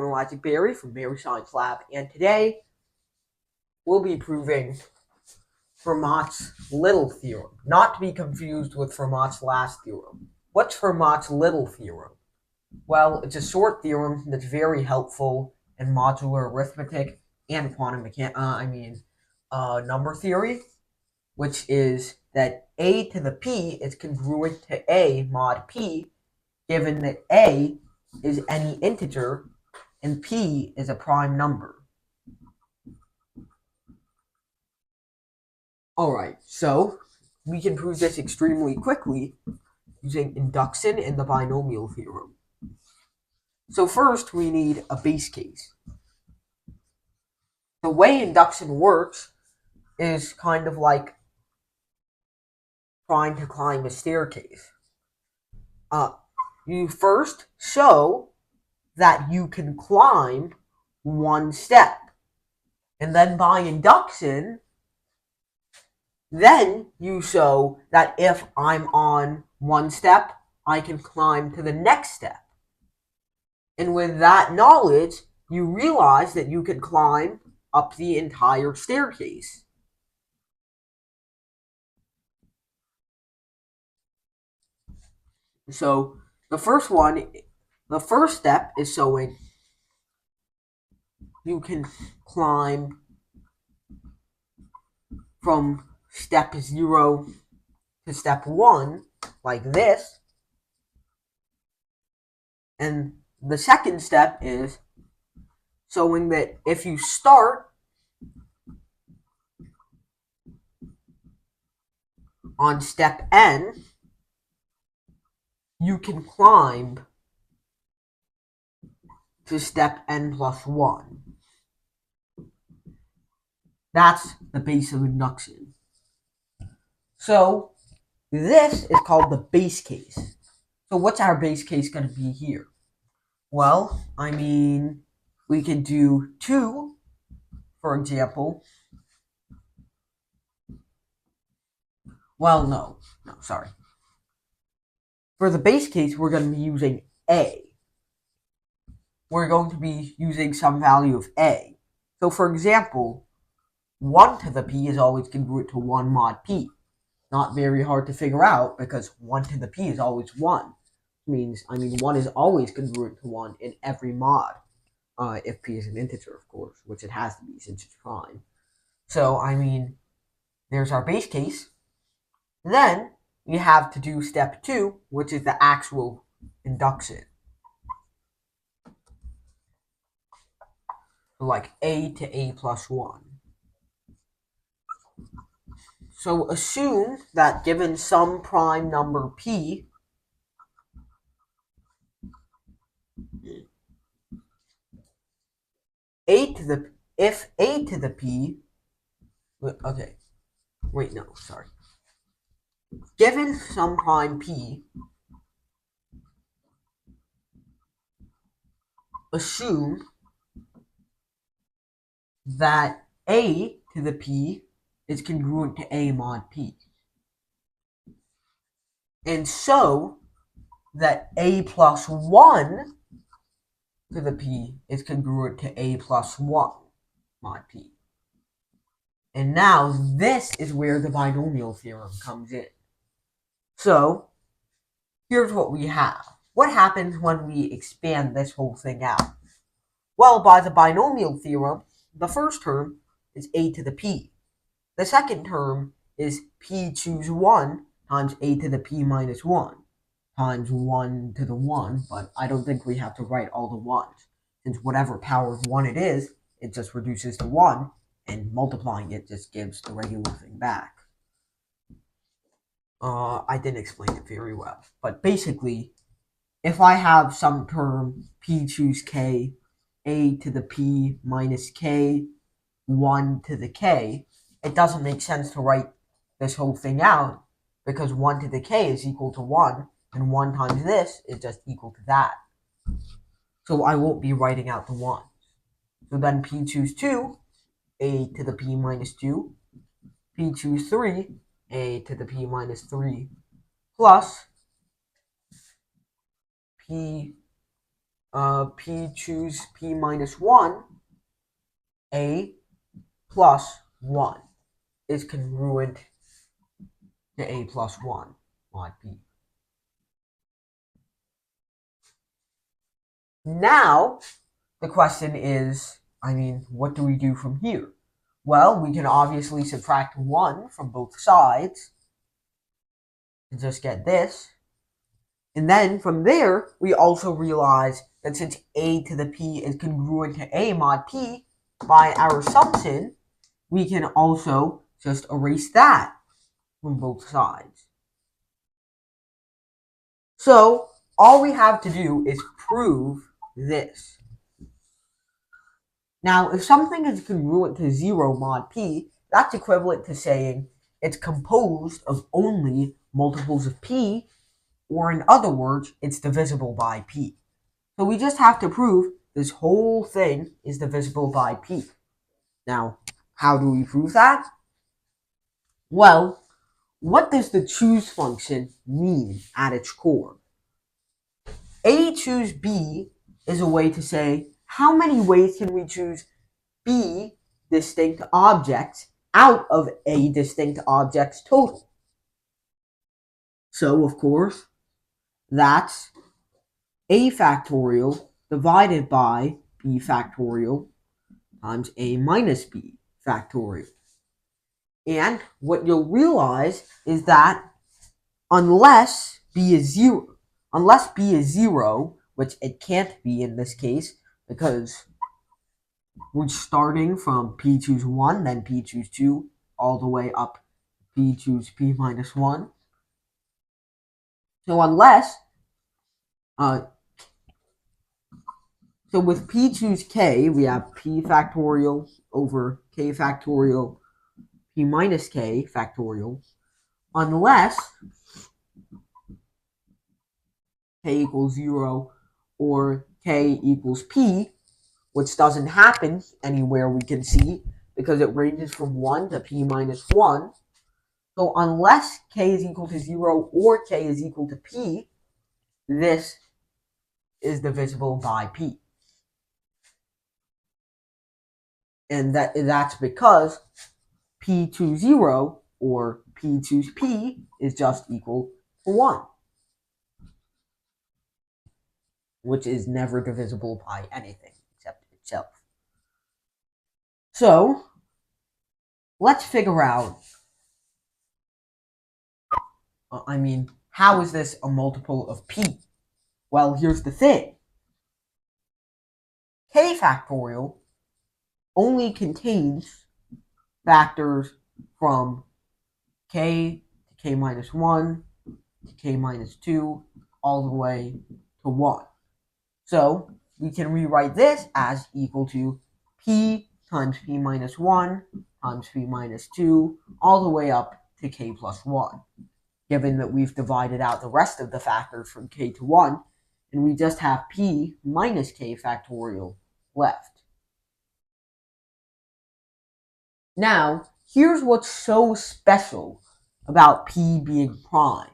Logic Barry from Barry Science Lab, and today we'll be proving Fermat's little theorem, not to be confused with Fermat's last theorem. What's Fermat's little theorem? Well, it's a short theorem that's very helpful in modular arithmetic and quantum number theory, which is that a to the p is congruent to a mod p, given that a is any integer and p is a prime number. Alright, so we can prove this extremely quickly using induction and the binomial theorem. So first we need a base case. The way induction works is kind of like trying to climb a staircase. You first show that you can climb one step. And then by induction, then you show that if I'm on one step, I can climb to the next step. And with that knowledge, you realize that you can climb up the entire staircase. So the first step is showing you can climb from step 0 to step 1 like this. And the second step is showing that if you start on step n, you can climb to step n plus 1. That's the base of induction. So this is called the base case. So what's our base case going to be here? Well, we could do 2, for example. Well, no, sorry. For the base case, we're going to be using a. We're going to be using some value of a. So, for example, 1 to the p is always congruent to 1 mod p. Not very hard to figure out because 1 to the p is always 1. Means 1 is always congruent to 1 in every mod, if p is an integer, of course, which it has to be since it's prime. So there's our base case. Then we have to do step 2, which is the actual induction. So like a to a plus 1. So assume that given some prime number p, if a to the p, okay, wait, no, sorry. Given some prime p, assume that a to the p is congruent to a mod p. And so that a plus 1 to the p is congruent to a plus 1 mod p. And now this is where the binomial theorem comes in. So here's what we have. What happens when we expand this whole thing out? Well, by the binomial theorem, the first term is a to the p. The second term is p choose 1 times a to the p minus 1 times 1 to the 1, but I don't think we have to write all the 1s. Since whatever power of 1 it is, it just reduces to 1, and multiplying it just gives the regular thing back. I didn't explain it very well, but basically, if I have some term p choose k, a to the p minus k, 1 to the k, it doesn't make sense to write this whole thing out because 1 to the k is equal to 1, and 1 times this is just equal to that. So I won't be writing out the 1. So then p choose 2, a to the p minus 2, p choose 3, a to the p minus 3, plus p P choose P minus 1, A plus 1 is congruent to A plus 1 mod P. Now, the question is, what do we do from here? Well, we can obviously subtract 1 from both sides to just get this. And then from there, we also realize that since A to the P is congruent to A mod P, by our assumption, we can also just erase that from both sides. So all we have to do is prove this. Now, if something is congruent to 0 mod P, that's equivalent to saying it's composed of only multiples of P, or in other words, it's divisible by P. So we just have to prove this whole thing is divisible by P. Now, how do we prove that? Well, what does the choose function mean at its core? A choose B is a way to say how many ways can we choose B distinct objects out of A distinct objects total. So, of course, that's A factorial divided by B factorial times A minus B factorial. And what you'll realize is that unless B is 0, which it can't be in this case because we're starting from P choose 1, then P choose 2, all the way up P choose P minus 1. So so with P choose K, we have P factorial over K factorial P minus K factorial, unless K equals 0 or K equals P, which doesn't happen anywhere we can see because it ranges from 1 to P minus 1. So unless K is equal to 0 or K is equal to P, this is divisible by P. And that's because P choose 0 or P choose P is just equal to 1, which is never divisible by anything except itself. So let's figure out, how is this a multiple of P? Well, here's the thing. K factorial only contains factors from K to K minus 1 to K minus 2 all the way to 1. So we can rewrite this as equal to P times P minus 1 times P minus 2 all the way up to K plus 1, given that we've divided out the rest of the factors from K to 1, and we just have P minus K factorial left. Now, here's what's so special about P being prime.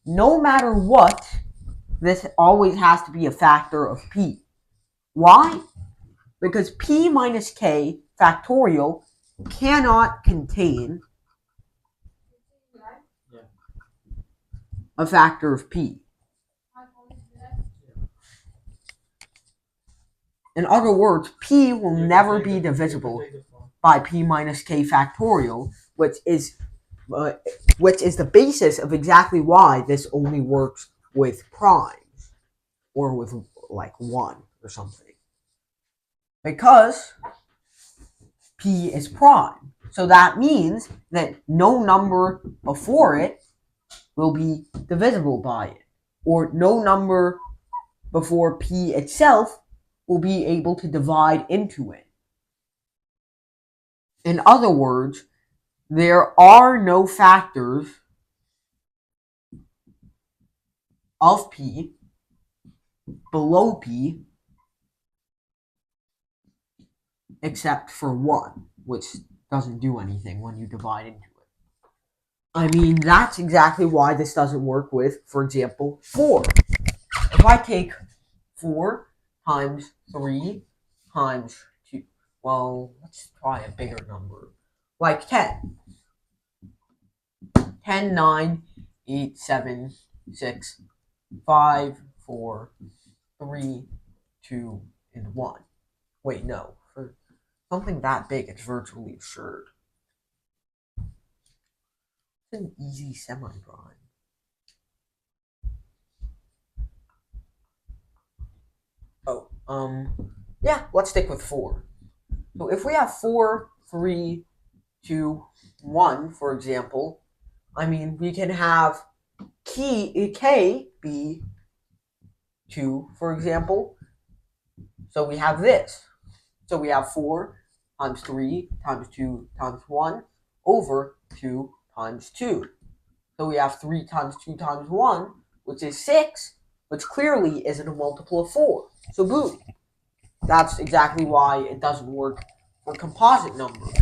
No matter what, this always has to be a factor of P. Why? Because P minus K factorial cannot contain a factor of P. In other words, P will never be divisible by P minus K factorial, which is the basis of exactly why this only works with primes or with like 1 or something. Because P is prime. So that means that no number before it will be divisible by it, or no number before P itself will be able to divide into it. In other words, there are no factors of P below P except for 1, which doesn't do anything when you divide into it. That's exactly why this doesn't work with, for example, 4. If I take 4 times 3 times 2. Well, let's try a bigger number. Like 10. 10, 9, 8, 7, 6, 5, 4, 3, 2, and 1. Wait, no. For something that big, it's virtually absurd. It's an easy semi-prime. Yeah, let's stick with 4. So if we have 4, 3, 2, 1, for example, I mean, we can have k be 2, for example. So we have this. So we have 4 times 3 times 2 times 1 over 2 times 2. So we have 3 times 2 times 1, which is 6, which clearly isn't a multiple of 4. So boom. That's exactly why it doesn't work for composite numbers.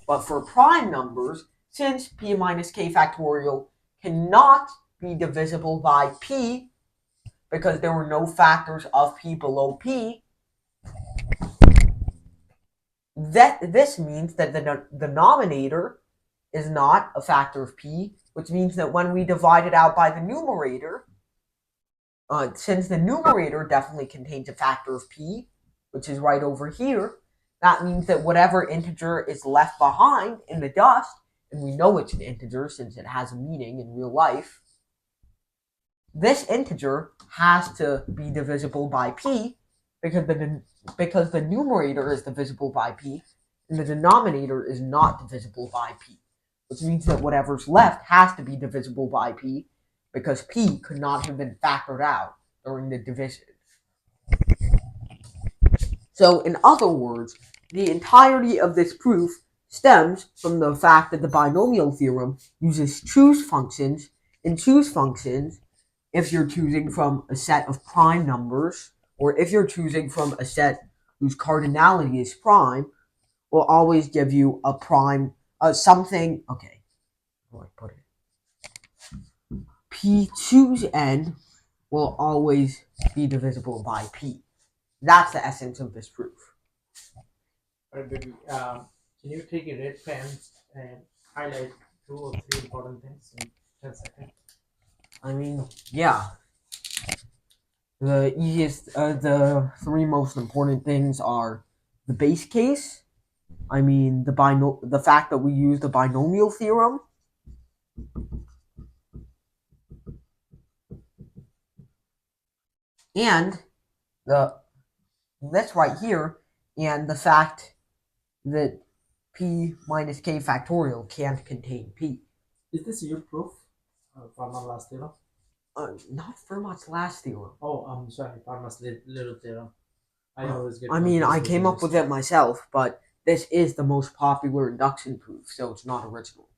But for prime numbers, since p minus k factorial cannot be divisible by p, because there were no factors of p below p, this means that the denominator is not a factor of p, which means that when we divide it out by the numerator, since the numerator definitely contains a factor of p, which is right over here, that means that whatever integer is left behind in the dust, and we know it's an integer since it has a meaning in real life, this integer has to be divisible by p because the numerator is divisible by p and the denominator is not divisible by p, which means that whatever's left has to be divisible by p because p could not have been factored out during the division. So, in other words, the entirety of this proof stems from the fact that the binomial theorem uses choose functions, and choose functions, if you're choosing from a set of prime numbers, or if you're choosing from a set whose cardinality is prime, will always give you a prime, something, okay, how do I put it? P choose n will always be divisible by p. That's the essence of this proof. Alright, baby. Can you take a red pen and highlight 2 or 3 important things in 10 seconds? I mean, yeah. The 3 most important things are the base case. I mean, the fact that we use the binomial theorem, and that's right here, and the fact that p minus k factorial can't contain p. Is this your proof? Fermat last theorem? Not Fermat's last theorem. Oh, I'm sorry, Fermat's little theorem. I always get. I mean, I came up with it myself, but this is the most popular induction proof, so it's not original.